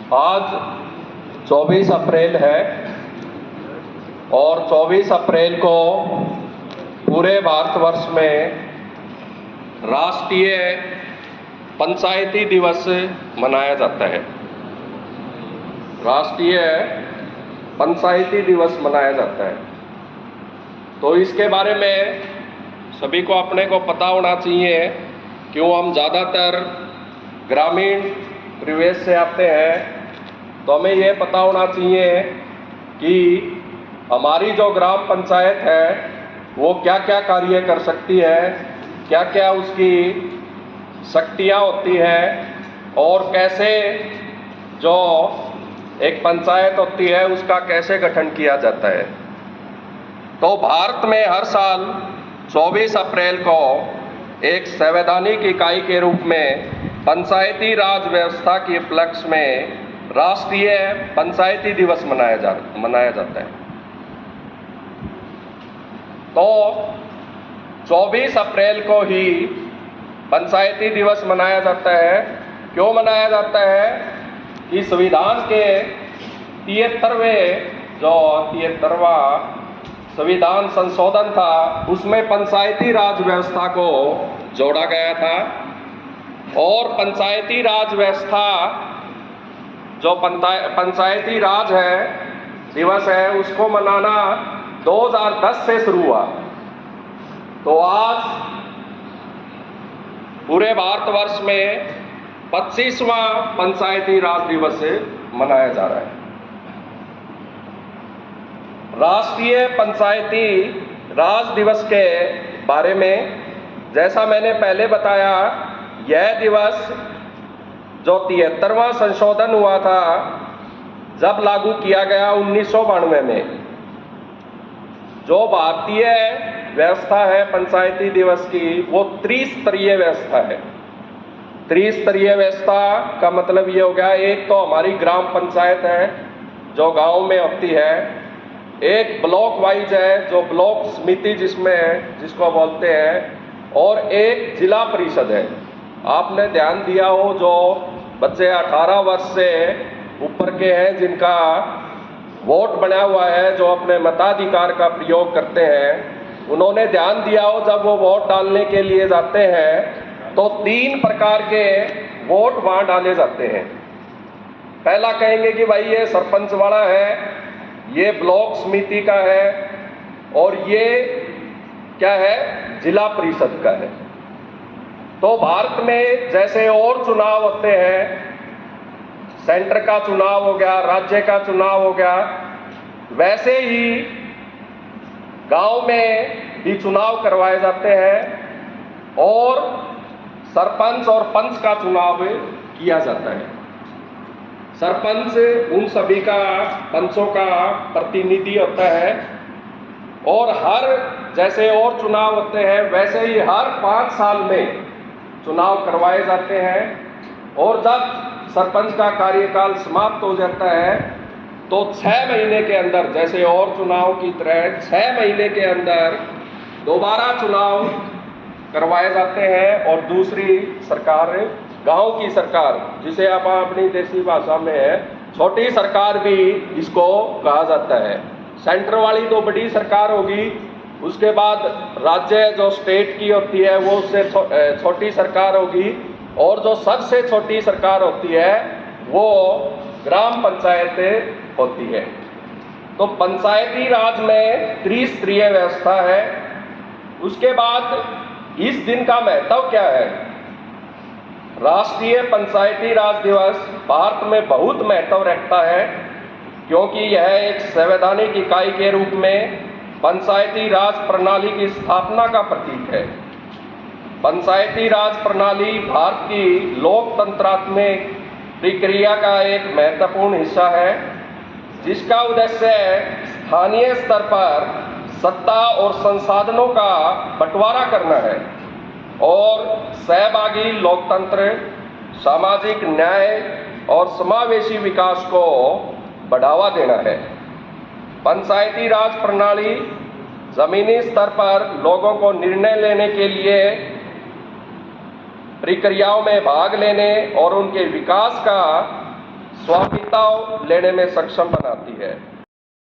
आज 24 अप्रैल है और 24 अप्रैल को पूरे भारतवर्ष में राष्ट्रीय पंचायती दिवस मनाया जाता है। राष्ट्रीय पंचायती दिवस मनाया जाता है। तो इसके बारे में सभी को अपने को पता होना चाहिए, क्यों हम ज़्यादातर ग्रामीण परिवेश से आते हैं, तो हमें ये पता होना चाहिए कि हमारी जो ग्राम पंचायत है वो क्या क्या कार्य कर सकती है, क्या क्या उसकी शक्तियाँ होती हैं और कैसे जो एक पंचायत होती है उसका कैसे गठन किया जाता है। तो भारत में हर साल 24 अप्रैल को एक संवैधानिक इकाई के रूप में पंचायती राज व्यवस्था के उपलक्ष्य में राष्ट्रीय पंचायती दिवस मनाया जाता है। तो 24 अप्रैल को ही पंचायती दिवस मनाया जाता है। क्यों मनाया जाता है कि संविधान के 73वां संविधान संशोधन था, उसमें पंचायती राज व्यवस्था को जोड़ा गया था और पंचायती राज व्यवस्था जो पंचायती राज है दिवस है उसको मनाना 2010 से शुरू हुआ। तो आज पूरे भारतवर्ष में 25वां पंचायती राज दिवस मनाया जा रहा है। राष्ट्रीय पंचायती राज दिवस के बारे में जैसा मैंने पहले बताया, यह दिवस जो 73वां संशोधन हुआ था जब लागू किया गया 1992 में, जो भारतीय व्यवस्था है पंचायती दिवस की वो त्रिस्तरीय व्यवस्था है। त्रिस्तरीय व्यवस्था का मतलब ये हो गया, एक तो हमारी ग्राम पंचायत है जो गांव में होती है, एक ब्लॉक वाइज है जो ब्लॉक समिति जिसको बोलते हैं, और एक जिला परिषद है। आपने ध्यान दिया हो जो बच्चे 18 वर्ष से ऊपर के हैं जिनका वोट बना हुआ है, जो अपने मताधिकार का प्रयोग करते हैं, उन्होंने ध्यान दिया हो जब वो वोट डालने के लिए जाते हैं तो 3 प्रकार के वोट वहाँ डाले जाते हैं। पहला कहेंगे कि भाई ये सरपंच वाला है, ये ब्लॉक समिति का है और ये क्या है, जिला परिषद का है। तो भारत में जैसे और चुनाव होते हैं, सेंटर का चुनाव हो गया, राज्य का चुनाव हो गया, वैसे ही गांव में भी चुनाव करवाए जाते हैं और सरपंच और पंच का चुनाव किया जाता है। सरपंच उन सभी का, पंचों का प्रतिनिधि होता है और हर जैसे और चुनाव होते हैं वैसे ही हर 5 साल में चुनाव करवाए जाते हैं और जब सरपंच का कार्यकाल समाप्त हो जाता है तो 6 महीने के अंदर, जैसे और चुनाव की तरह 6 महीने के अंदर दोबारा चुनाव करवाए जाते हैं और दूसरी सरकार, गांव की सरकार, जिसे आप अपनी देसी भाषा में है छोटी सरकार भी इसको कहा जाता है। सेंटर वाली तो बड़ी सरकार होगी, उसके बाद राज्य जो स्टेट की होती है वो उससे छोटी सरकार होगी और जो सबसे छोटी सरकार होती है वो ग्राम पंचायत होती है। तो पंचायती राज में त्रिस्तरीय व्यवस्था है। उसके बाद इस दिन का महत्व क्या है? राष्ट्रीय पंचायती राज दिवस भारत में बहुत महत्व रखता है क्योंकि यह एक संवैधानिक इकाई के रूप में पंचायती राज प्रणाली की स्थापना का प्रतीक है। पंचायती राज प्रणाली भारत की लोकतंत्रात्मक प्रक्रिया का एक महत्वपूर्ण हिस्सा है जिसका उद्देश्य स्थानीय स्तर पर सत्ता और संसाधनों का बंटवारा करना है और सहभागी लोकतंत्र, सामाजिक न्याय और समावेशी विकास को बढ़ावा देना है। पंचायती राज प्रणाली जमीनी स्तर पर लोगों को निर्णय लेने के लिए प्रक्रियाओं में भाग लेने और उनके विकास का स्वामित्व लेने में सक्षम बनाती है।